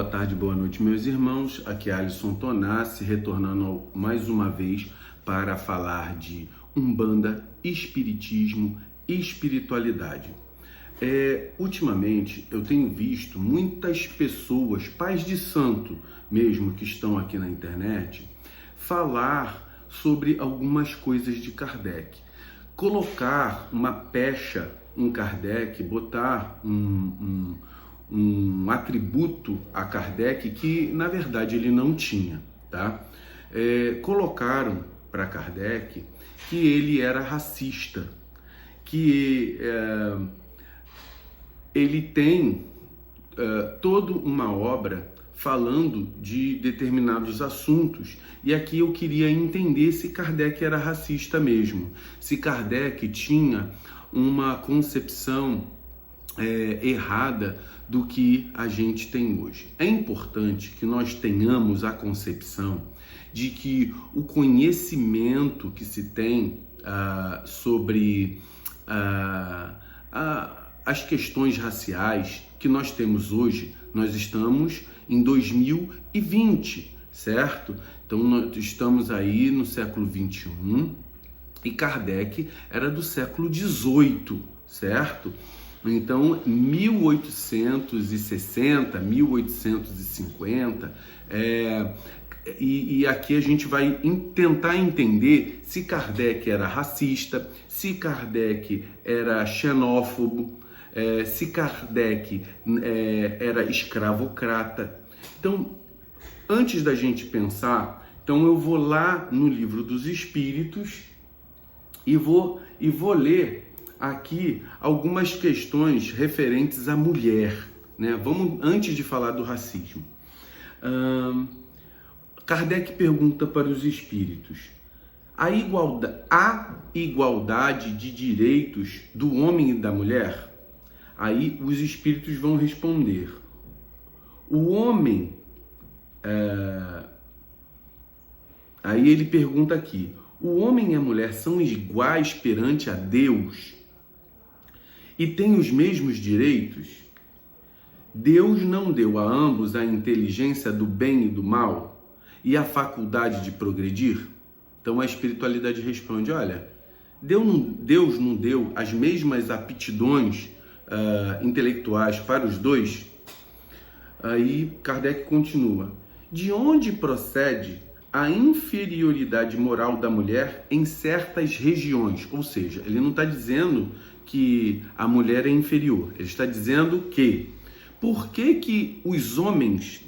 tarde, boa noite, meus irmãos. Aqui é Alisson Tonassi, retornando mais uma vez para falar de Umbanda, Espiritismo e Espiritualidade. Ultimamente, eu tenho visto muitas pessoas, pais de santo mesmo, que estão aqui na internet, falar sobre algumas coisas de Kardec. Colocar uma pecha em Kardec, botar um atributo a Kardec que, na verdade, ele não tinha, tá? Colocaram para Kardec que ele era racista, que ele tem toda uma obra falando de determinados assuntos, e aqui eu queria entender se Kardec era racista mesmo, se Kardec tinha uma concepção errada do que a gente tem hoje. É importante que nós tenhamos a concepção de que o conhecimento que se tem sobre as questões raciais que nós temos hoje, nós estamos em 2020, certo? Então nós estamos aí no século 21 e Kardec era do século 18, certo? Então, 1860, 1850, e aqui a gente vai tentar entender se Kardec era racista, se Kardec era xenófobo, se Kardec era escravocrata. Então, antes da gente pensar, então eu vou lá no Livro dos Espíritos e vou ler aqui algumas questões referentes à mulher, né? Vamos, antes de falar do racismo. Kardec pergunta para os espíritos: há igualdade de direitos do homem e da mulher? Aí os espíritos vão responder: o homem... Aí ele pergunta aqui: o homem e a mulher são iguais perante a Deus e têm os mesmos direitos? Deus não deu a ambos a inteligência do bem e do mal e a faculdade de progredir? Então a espiritualidade responde: olha, Deus não deu as mesmas aptidões intelectuais para os dois? Aí Kardec continua: de onde procede a inferioridade moral da mulher em certas regiões? Ou seja, ele não está dizendo que a mulher é inferior, ele está dizendo que por que os homens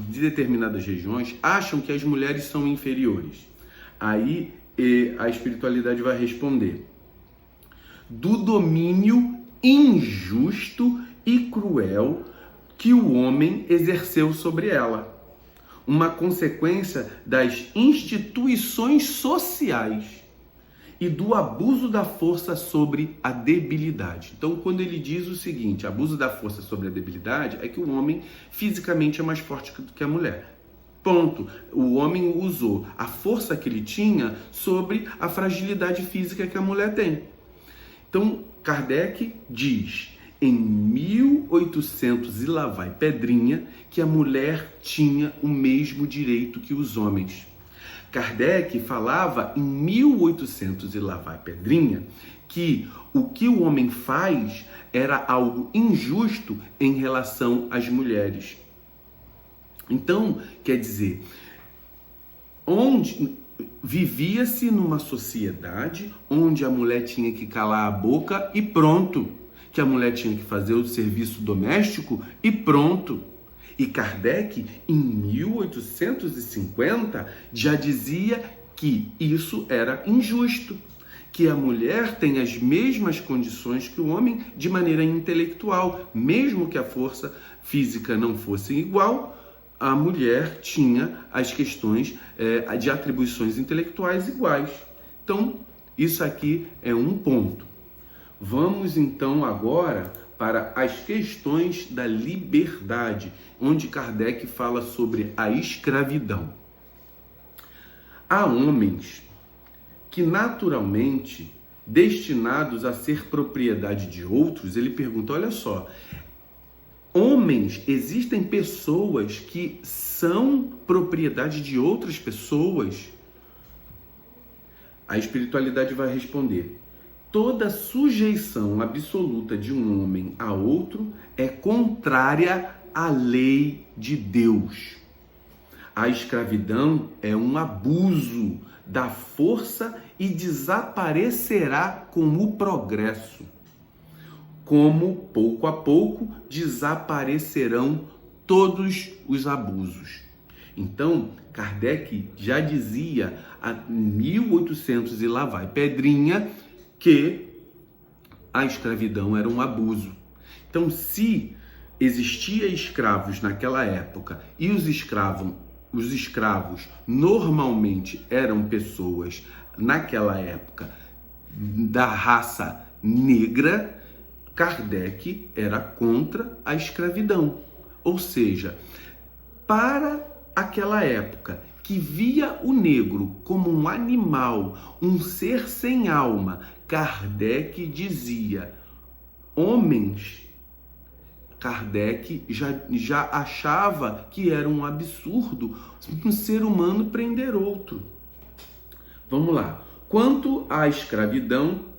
de determinadas regiões acham que as mulheres são inferiores? Aí a espiritualidade vai responder: do domínio injusto e cruel que o homem exerceu sobre ela, uma consequência das instituições sociais e do abuso da força sobre a debilidade. Então, quando ele diz o seguinte, abuso da força sobre a debilidade, é que o homem fisicamente é mais forte do que a mulher. Ponto. O homem usou a força que ele tinha sobre a fragilidade física que a mulher tem. Então, Kardec diz, em 1800 e lá vai pedrinha, que a mulher tinha o mesmo direito que os homens. Kardec falava em 1800 e lá vai pedrinha que o que o homem faz era algo injusto em relação às mulheres. Então, quer dizer, vivia-se numa sociedade onde a mulher tinha que calar a boca e pronto, que a mulher tinha que fazer o serviço doméstico e pronto. E Kardec, em 1850, já dizia que isso era injusto, que a mulher tem as mesmas condições que o homem de maneira intelectual, mesmo que a força física não fosse igual, a mulher tinha as questões de atribuições intelectuais iguais. Então, isso aqui é um ponto. Vamos então agora para as questões da liberdade, onde Kardec fala sobre a escravidão. Há homens que naturalmente destinados a ser propriedade de outros, ele pergunta, olha só, Homens, existem pessoas que são propriedade de outras pessoas. A espiritualidade vai responder: toda sujeição absoluta de um homem a outro é contrária à lei de Deus. A escravidão é um abuso da força e desaparecerá com o progresso. Como, pouco a pouco, desaparecerão todos os abusos. Então, Kardec já dizia, há 1800 e lá vai pedrinha, que a escravidão era um abuso. Então, se existia escravos naquela época e os escravos normalmente eram pessoas, naquela época, da raça negra, Kardec era contra a escravidão. Ou seja, para aquela época que via o negro como um animal, um ser sem alma, Kardec dizia: homens, Kardec já achava que era um absurdo um ser humano prender outro. Vamos lá. Quanto à escravidão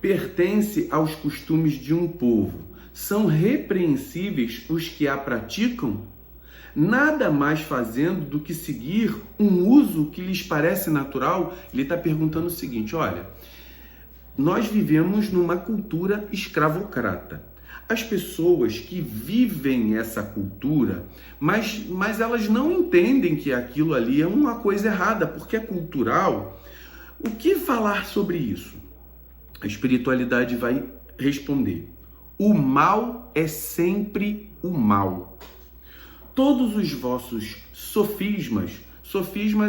pertence aos costumes de um povo. São repreensíveis os que a praticam, nada mais fazendo do que seguir um uso que lhes parece natural. Ele está perguntando o seguinte: olha, nós vivemos numa cultura escravocrata. As pessoas que vivem essa cultura, mas elas não entendem que aquilo ali é uma coisa errada, porque é cultural. O que falar sobre isso? A espiritualidade vai responder: o mal é sempre o mal. Todos os vossos sofismas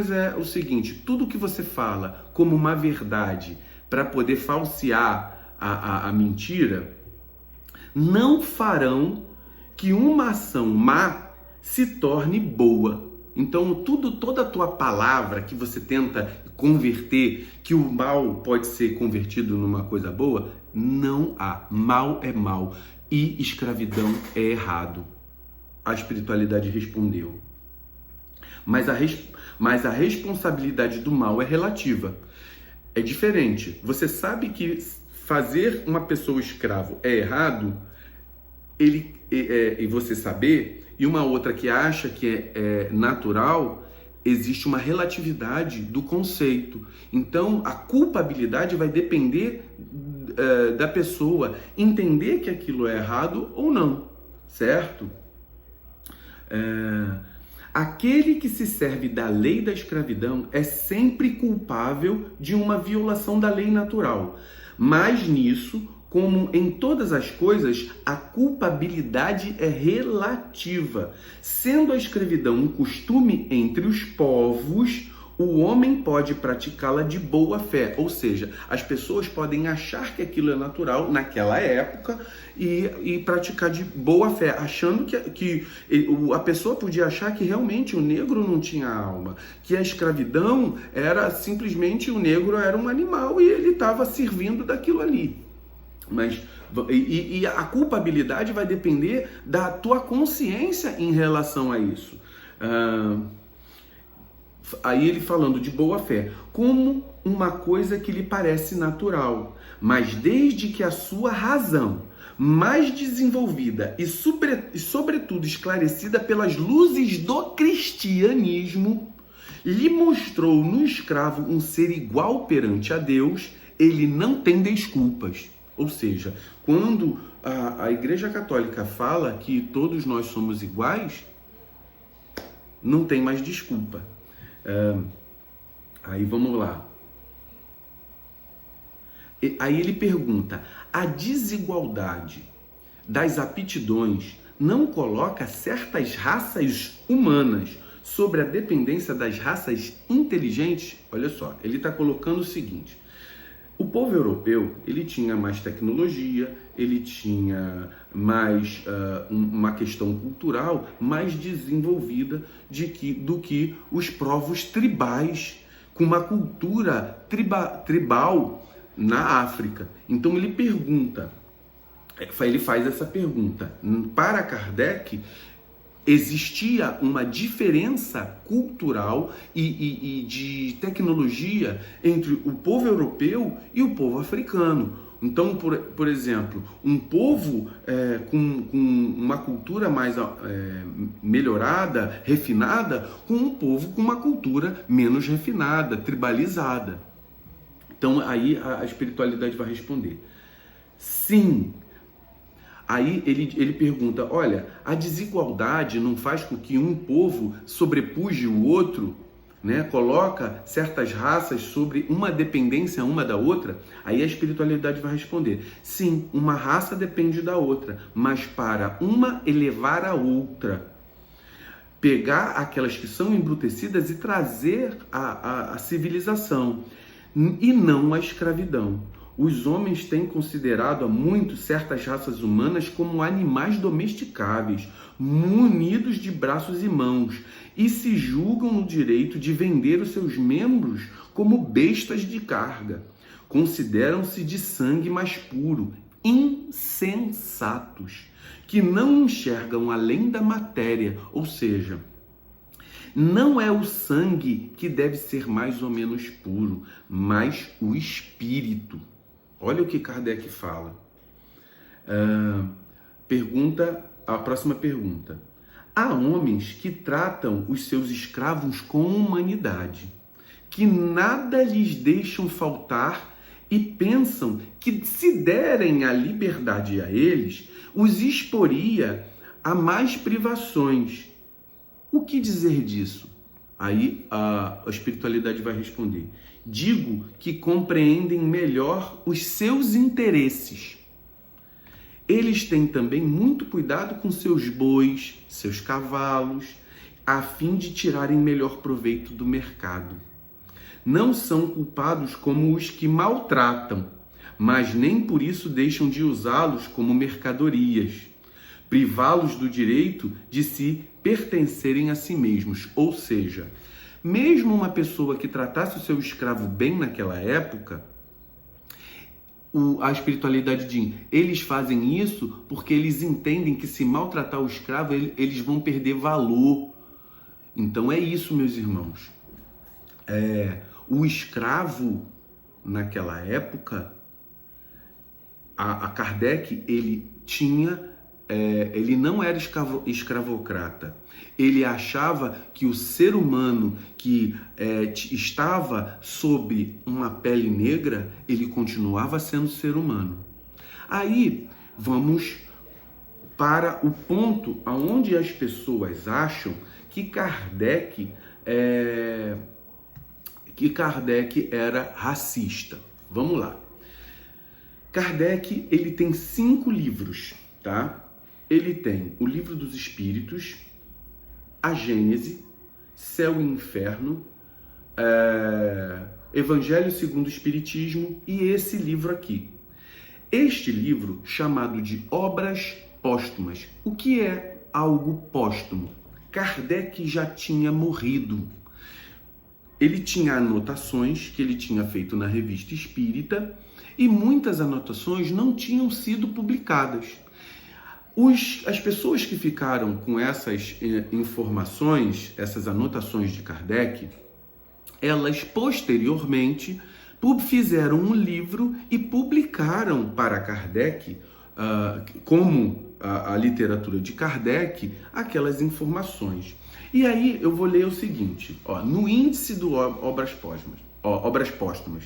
é o seguinte: tudo que você fala como uma verdade para poder falsear a mentira, não farão que uma ação má se torne boa. Então, toda a tua palavra que você tenta converter, que o mal pode ser convertido numa coisa boa, não há. Mal é mal e escravidão é errado. A espiritualidade respondeu. Mas a responsabilidade do mal é relativa. É diferente. Você sabe que fazer uma pessoa escravo é errado, e você saber, e uma outra que acha que é natural, existe uma relatividade do conceito. Então, a culpabilidade vai depender da pessoa entender que aquilo é errado ou não, certo? Aquele que se serve da lei da escravidão é sempre culpável de uma violação da lei natural. Mas nisso, como em todas as coisas, a culpabilidade é relativa. Sendo a escravidão um costume entre os povos, o homem pode praticá-la de boa fé. Ou seja, as pessoas podem achar que aquilo é natural naquela época e praticar de boa fé, achando que a pessoa podia achar que realmente o negro não tinha alma, que a escravidão era simplesmente o negro era um animal e ele estava servindo daquilo ali. Mas a culpabilidade vai depender da tua consciência em relação a isso. Aí ele falando de boa fé, como uma coisa que lhe parece natural, mas desde que a sua razão, mais desenvolvida e sobretudo esclarecida pelas luzes do cristianismo, lhe mostrou no escravo um ser igual perante a Deus, ele não tem desculpas. Ou seja, quando a Igreja Católica fala que todos nós somos iguais, não tem mais desculpa. Aí vamos lá. Aí ele pergunta: a desigualdade das aptidões não coloca certas raças humanas sobre a dependência das raças inteligentes? Olha só, ele está colocando o seguinte: o povo europeu, ele tinha mais tecnologia, ele tinha mais uma questão cultural mais desenvolvida do que os povos tribais, com uma cultura tribal na África. Então ele pergunta, ele faz essa pergunta. Para Kardec, existia uma diferença cultural e de tecnologia entre o povo europeu e o povo africano. Então, por exemplo, um povo com uma cultura mais melhorada, refinada, com um povo com uma cultura menos refinada, tribalizada. Então, aí a espiritualidade vai responder. Sim. Aí ele pergunta, olha, a desigualdade não faz com que um povo sobrepuje o outro, né? Coloca certas raças sobre uma dependência uma da outra? Aí a espiritualidade vai responder, sim, uma raça depende da outra, mas para uma elevar a outra. Pegar aquelas que são embrutecidas e trazer a civilização, e não a escravidão. Os homens têm considerado há muito certas raças humanas como animais domesticáveis, munidos de braços e mãos, e se julgam no direito de vender os seus membros como bestas de carga. Consideram-se de sangue mais puro, insensatos, que não enxergam além da matéria, ou seja, não é o sangue que deve ser mais ou menos puro, mas o espírito. Olha o que Kardec fala. A próxima pergunta. Há homens que tratam os seus escravos com humanidade, que nada lhes deixam faltar e pensam que, se derem a liberdade a eles, os exporia a mais privações. O que dizer disso? Aí a espiritualidade vai responder. Digo que compreendem melhor os seus interesses. Eles têm também muito cuidado com seus bois, seus cavalos, a fim de tirarem melhor proveito do mercado. Não são culpados como os que maltratam, mas nem por isso deixam de usá-los como mercadorias, privá-los do direito de se pertencerem a si mesmos, ou seja, mesmo uma pessoa que tratasse o seu escravo bem naquela época, a espiritualidade diz, eles fazem isso porque eles entendem que se maltratar o escravo, eles vão perder valor. Então é isso, meus irmãos. O escravo, naquela época, a Kardec, ele não era escravocrata. Ele achava que o ser humano que estava sob uma pele negra, ele continuava sendo ser humano. Aí vamos para o ponto onde as pessoas acham que Kardec era racista. Vamos lá. Kardec, ele tem 5 livros, tá? Ele tem o Livro dos Espíritos, a Gênese, Céu e Inferno, Evangelho segundo o Espiritismo e esse livro aqui. Este livro, chamado de Obras Póstumas. O que é algo póstumo? Kardec já tinha morrido. Ele tinha anotações que ele tinha feito na Revista Espírita e muitas anotações não tinham sido publicadas. As pessoas que ficaram com essas informações, essas anotações de Kardec, elas posteriormente fizeram um livro e publicaram para Kardec, como a literatura de Kardec, aquelas informações. E aí eu vou ler o seguinte, no índice do Obras Póstumas,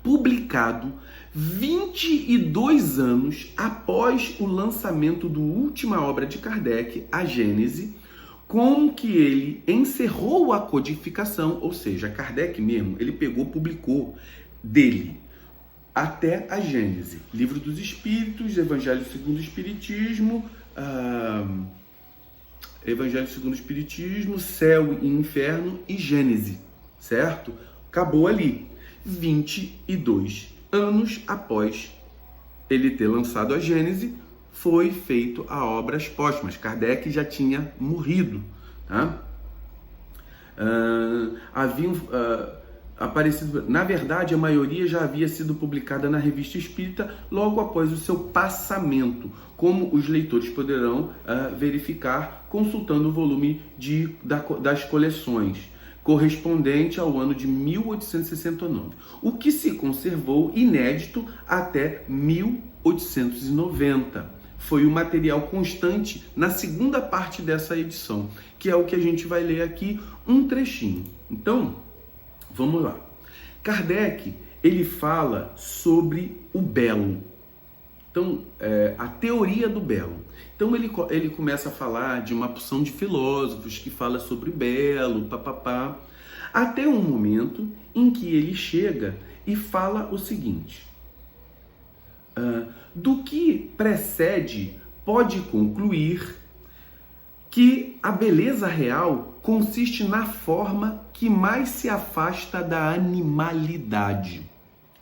publicado 22 anos após o lançamento da última obra de Kardec, a Gênese, com que ele encerrou a codificação, ou seja, Kardec mesmo, ele publicou dele até a Gênese, Livro dos Espíritos, Evangelho segundo o Espiritismo, Céu e Inferno e Gênese, certo? Acabou ali, 22 anos após ele ter lançado a Gênese, foi feito a Obras Póstumas. Kardec já tinha morrido, tá? aparecido. Na verdade, a maioria já havia sido publicada na Revista Espírita logo após o seu passamento, como os leitores poderão verificar consultando o volume das coleções, correspondente ao ano de 1869, o que se conservou inédito até 1890. Foi o material constante na segunda parte dessa edição, que é o que a gente vai ler aqui, um trechinho. Então, vamos lá. Kardec, ele fala sobre o belo. Então, a teoria do belo. Então, ele começa a falar de uma porção de filósofos que fala sobre o belo, papapá, até um momento em que ele chega e fala o seguinte: do que precede, pode concluir que a beleza real consiste na forma que mais se afasta da animalidade.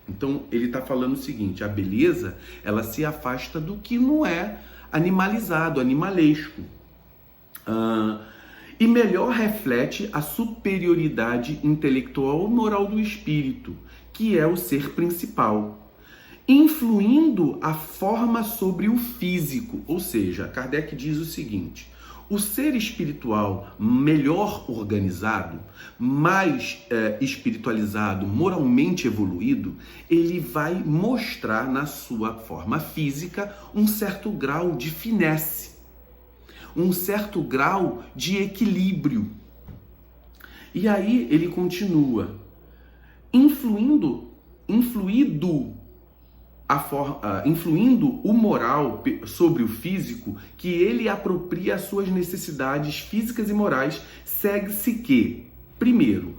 Então, ele está falando o seguinte: a beleza, ela se afasta do que não é animalizado, animalesco. E melhor reflete a superioridade intelectual ou moral do espírito, que é o ser principal, influindo a forma sobre o físico. Ou seja, Kardec diz o seguinte: o ser espiritual melhor organizado, mais espiritualizado, moralmente evoluído, ele vai mostrar na sua forma física um certo grau de finesse, um certo grau de equilíbrio. E aí ele continua, influindo o moral sobre o físico, que ele apropria as suas necessidades físicas e morais, segue-se que, primeiro,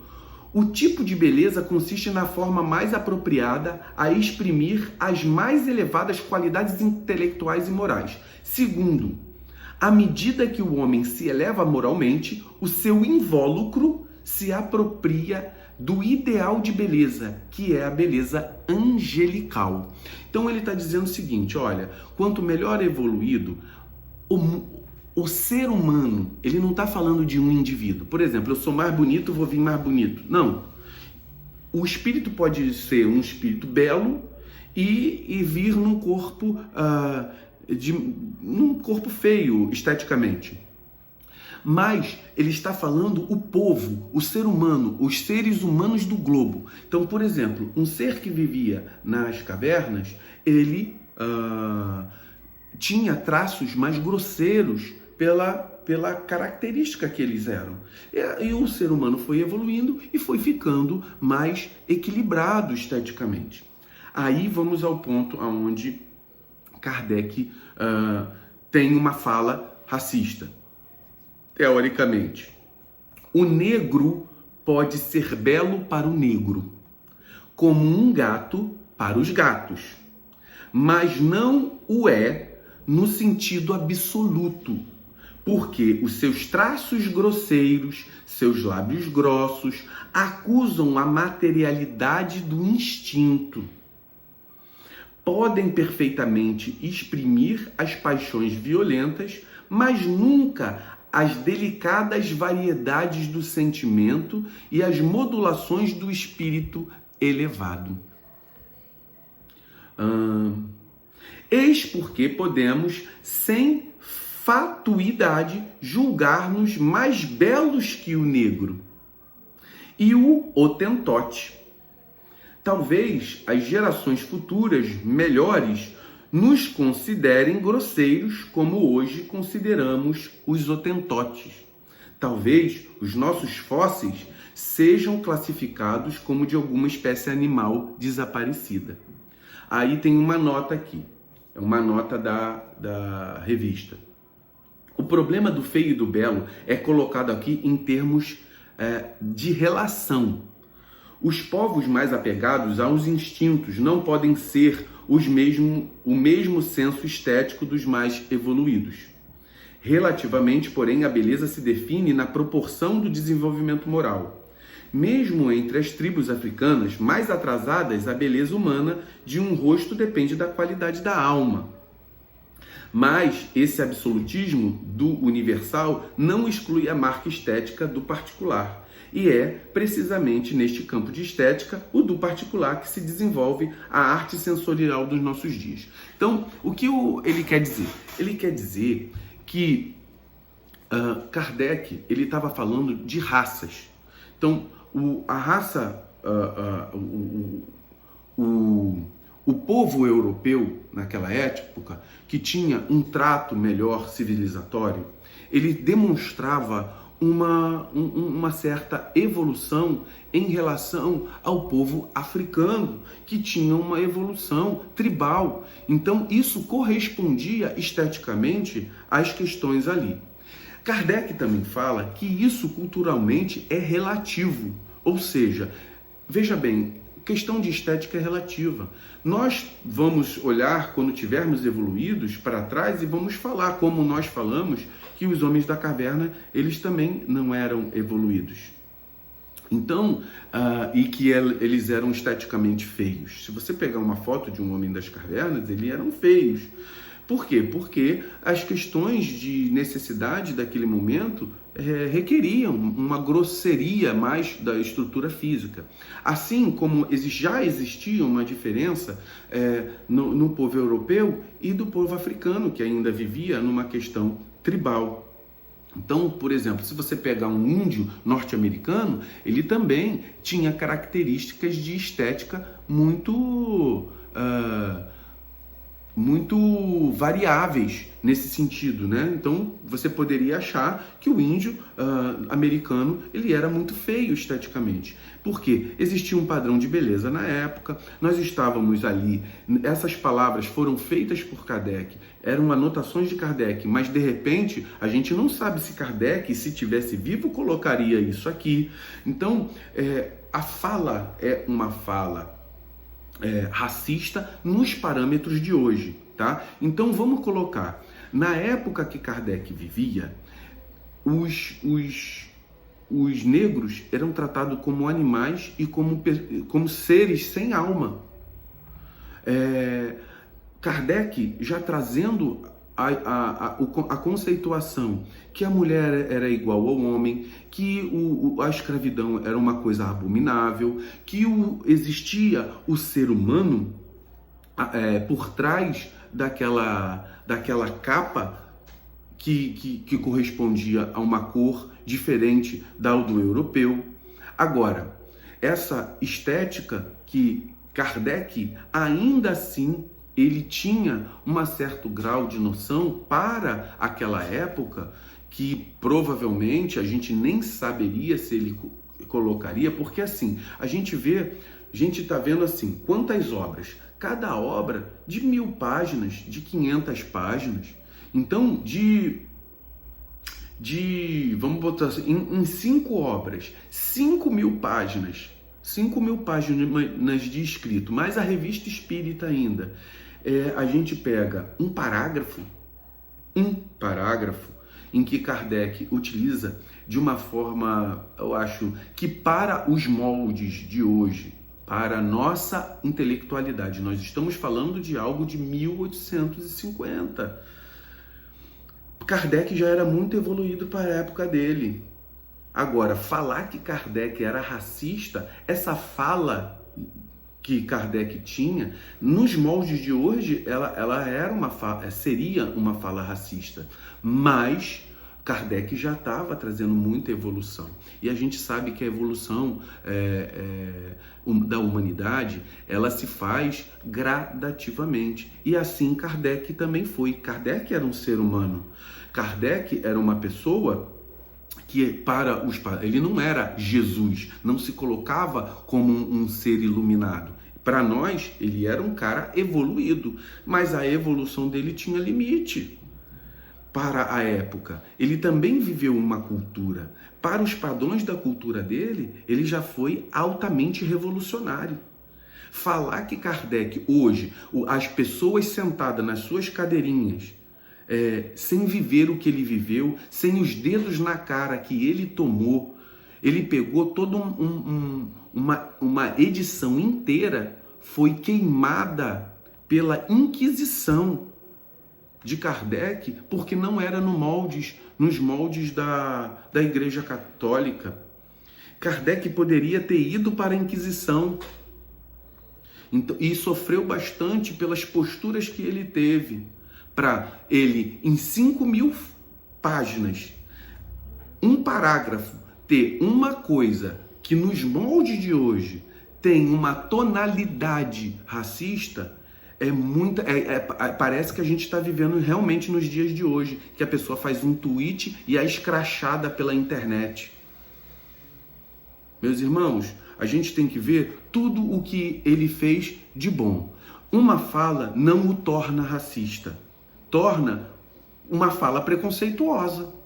o tipo de beleza consiste na forma mais apropriada a exprimir as mais elevadas qualidades intelectuais e morais. Segundo, à medida que o homem se eleva moralmente, o seu invólucro se apropria do ideal de beleza, que é a beleza angelical. Então ele está dizendo o seguinte: olha, quanto melhor evoluído, o ser humano, ele não está falando de um indivíduo. Por exemplo, eu sou mais bonito, vou vir mais bonito. Não. O espírito pode ser um espírito belo e vir num corpo, num corpo feio esteticamente. Mas ele está falando o povo, o ser humano, os seres humanos do globo. Então, por exemplo, um ser que vivia nas cavernas, ele tinha traços mais grosseiros pela característica que eles eram. E o ser humano foi evoluindo e foi ficando mais equilibrado esteticamente. Aí vamos ao ponto onde Kardec tem uma fala racista. Teoricamente, o negro pode ser belo para o negro, como um gato para os gatos, mas não o é no sentido absoluto, porque os seus traços grosseiros, seus lábios grossos, acusam a materialidade do instinto. Podem perfeitamente exprimir as paixões violentas, mas nunca as delicadas variedades do sentimento e as modulações do espírito elevado. Eis porque podemos, sem fatuidade, julgar-nos mais belos que o negro e o hotentote. Talvez as gerações futuras melhores nos considerem grosseiros, como hoje consideramos os hotentotes. Talvez os nossos fósseis sejam classificados como de alguma espécie animal desaparecida. Aí tem uma nota aqui, é uma nota da revista. O problema do feio e do belo é colocado aqui em termos de relação. Os povos mais apegados aos instintos não podem ser o mesmo senso estético dos mais evoluídos. Relativamente, porém, a beleza se define na proporção do desenvolvimento moral. Mesmo entre as tribos africanas mais atrasadas, a beleza humana de um rosto depende da qualidade da alma. Mas esse absolutismo do universal não exclui a marca estética do particular. E é precisamente neste campo de estética, o do particular, que se desenvolve a arte sensorial dos nossos dias. Então, o que ele quer dizer? Ele quer dizer que Kardec ele estava falando de raças. Então, a raça, o povo europeu, naquela época, que tinha um trato melhor civilizatório, ele demonstrava uma certa evolução em relação ao povo africano, que tinha uma evolução tribal. Então, isso correspondia esteticamente às questões ali. Kardec também fala que isso culturalmente é relativo, ou seja, veja bem, questão de estética é relativa. Nós vamos olhar, quando tivermos evoluídos, para trás e vamos falar, como nós falamos, que os homens da caverna, eles também não eram evoluídos. Então, e que eles eram esteticamente feios. Se você pegar uma foto de um homem das cavernas, eles eram feios. Por quê? Porque as questões de necessidade daquele momento requeriam uma grosseria mais da estrutura física. Assim como já existia uma diferença no povo europeu e do povo africano, que ainda vivia numa questão tribal. Então, por exemplo, se você pegar um índio norte-americano, ele também tinha características de estética muito variáveis nesse sentido, né? Então, você poderia achar que o índio americano, ele era muito feio esteticamente. Porque existia um padrão de beleza na época, nós estávamos ali, essas palavras foram feitas por Kardec, eram anotações de Kardec, mas de repente, a gente não sabe se Kardec, se tivesse vivo, colocaria isso aqui. Então, a fala é uma fala racista nos parâmetros de hoje, tá? Então vamos colocar, na época que Kardec vivia, os negros eram tratados como animais e como seres sem alma. Kardec já trazendo a conceituação que a mulher era igual ao homem, que a escravidão era uma coisa abominável, que existia o ser humano por trás daquela capa que correspondia a uma cor diferente da do europeu. Agora, essa estética que Kardec ainda assim ele tinha um certo grau de noção para aquela época que provavelmente a gente nem saberia se ele colocaria, porque assim, a gente está vendo assim, quantas obras? Cada obra de 1000 páginas, de 500 páginas. Então, vamos botar assim, em 5 obras, 5.000 páginas, 5.000 páginas de escrito, mais a revista espírita ainda. A gente pega um parágrafo em que Kardec utiliza de uma forma, eu acho, que para os moldes de hoje, para a nossa intelectualidade, nós estamos falando de algo de 1850. Kardec já era muito evoluído para a época dele. Agora, falar que Kardec era racista, essa fala que Kardec tinha, nos moldes de hoje, ela seria uma fala racista. Mas Kardec já estava trazendo muita evolução. E a gente sabe que a evolução da humanidade, ela se faz gradativamente. E assim Kardec também foi. Kardec era um ser humano. Kardec era uma pessoa que ele não era Jesus, não se colocava como um ser iluminado. Para nós, ele era um cara evoluído, mas a evolução dele tinha limite. Para a época, ele também viveu uma cultura. Para os padrões da cultura dele, ele já foi altamente revolucionário. Falar que Kardec hoje, as pessoas sentadas nas suas cadeirinhas, sem viver o que ele viveu, sem os dedos na cara que ele tomou, ele pegou toda uma edição inteira, foi queimada pela Inquisição de Kardec porque não era nos moldes da Igreja Católica. Kardec poderia ter ido para a Inquisição e sofreu bastante pelas posturas que ele teve, para ele, em 5.000 páginas, um parágrafo, ter uma coisa que nos moldes de hoje tem uma tonalidade racista. Parece que a gente está vivendo realmente nos dias de hoje, que a pessoa faz um tweet e é escrachada pela internet. Meus irmãos, a gente tem que ver tudo o que ele fez de bom. Uma fala não o torna racista, torna uma fala preconceituosa.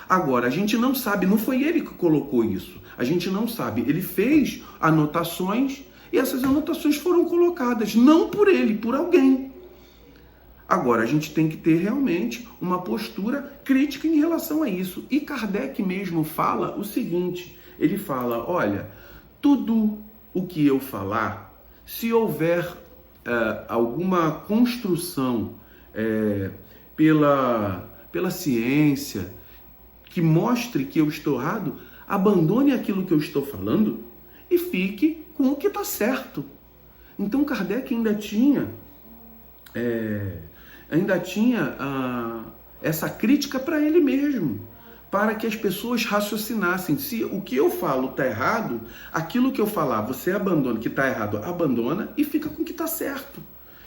Agora, a gente não sabe, não foi ele que colocou isso, a gente não sabe, ele fez anotações e essas anotações foram colocadas, não por ele, por alguém. Agora, a gente tem que ter realmente uma postura crítica em relação a isso. E Kardec mesmo fala o seguinte, ele fala, olha, tudo o que eu falar, se houver alguma construção pela ciência que mostre que eu estou errado, abandone aquilo que eu estou falando e fique com o que está certo. Então Kardec ainda tinha essa crítica para ele mesmo, para que as pessoas raciocinassem. Se o que eu falo está errado, aquilo que eu falar você abandona, que está errado, abandona e fica com o que está certo.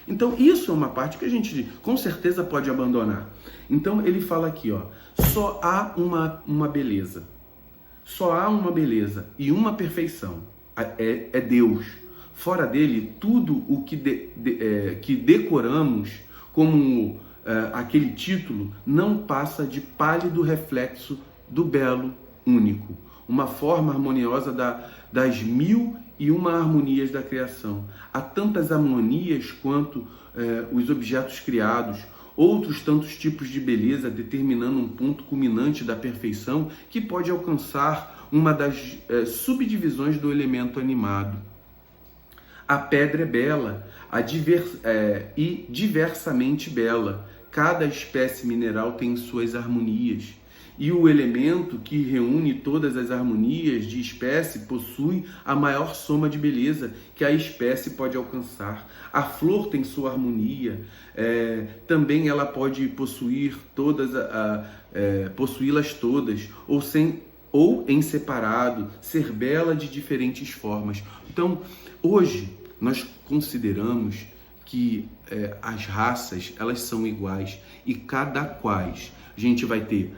Então isso é uma parte que a gente com certeza pode abandonar. Então ele fala aqui, ó, só há uma beleza. Só há uma beleza e uma perfeição. É Deus. Fora dele, tudo o que decoramos como aquele título não passa de pálido reflexo do belo único. Uma forma harmoniosa das 1001 harmonias da criação. Há tantas harmonias quanto os objetos criados, outros tantos tipos de beleza, determinando um ponto culminante da perfeição que pode alcançar uma das subdivisões do elemento animado. A pedra é bela e diversamente bela. Cada espécie mineral tem suas harmonias. E o elemento que reúne todas as harmonias de espécie possui a maior soma de beleza que a espécie pode alcançar. A flor tem sua harmonia, também ela pode possuí-las todas, ou em separado, ser bela de diferentes formas. Então, hoje, nós consideramos que as raças, elas são iguais, e cada quais a gente vai ter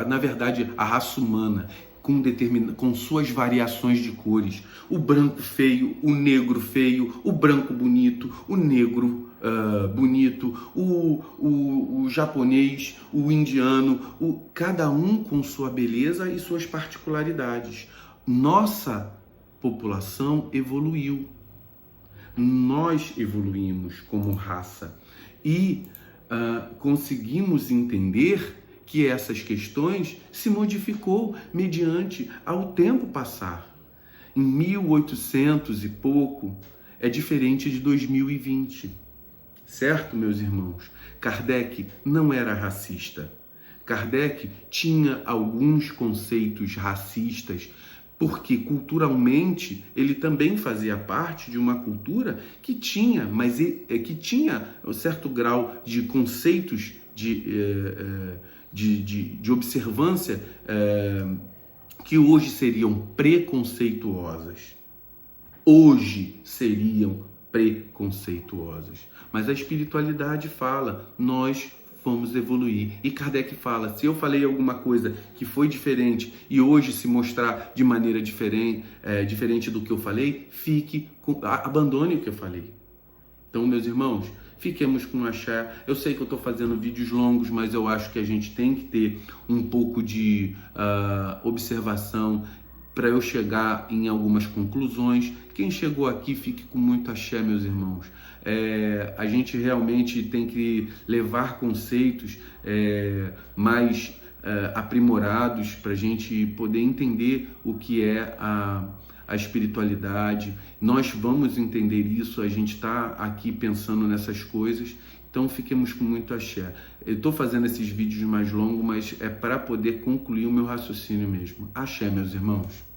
na verdade, a raça humana com suas variações de cores, o branco feio, o negro feio, o branco bonito, o negro bonito, o japonês, o indiano, cada um com sua beleza e suas particularidades. Nossa população evoluiu, nós evoluímos como raça e conseguimos entender que essas questões se modificou mediante ao tempo passar. Em 1800 e pouco é diferente de 2020, certo, meus irmãos? Kardec não era racista. Kardec tinha alguns conceitos racistas, porque culturalmente ele também fazia parte de uma cultura que tinha, que tinha um certo grau de conceitos de observância que hoje seriam preconceituosas. Hoje seriam preconceituosas. Mas a espiritualidade fala, nós vamos evoluir. E Kardec fala, se eu falei alguma coisa que foi diferente e hoje se mostrar de maneira diferente do que eu falei, abandone o que eu falei. Então, meus irmãos, fiquemos com axé. Eu sei que eu estou fazendo vídeos longos, mas eu acho que a gente tem que ter um pouco de observação para eu chegar em algumas conclusões. Quem chegou aqui, fique com muito axé, meus irmãos. A gente realmente tem que levar conceitos mais aprimorados para a gente poder entender o que é a a espiritualidade. Nós vamos entender isso, a gente está aqui pensando nessas coisas, então fiquemos com muito axé. Eu estou fazendo esses vídeos mais longos, mas é para poder concluir o meu raciocínio mesmo. Axé, meus irmãos.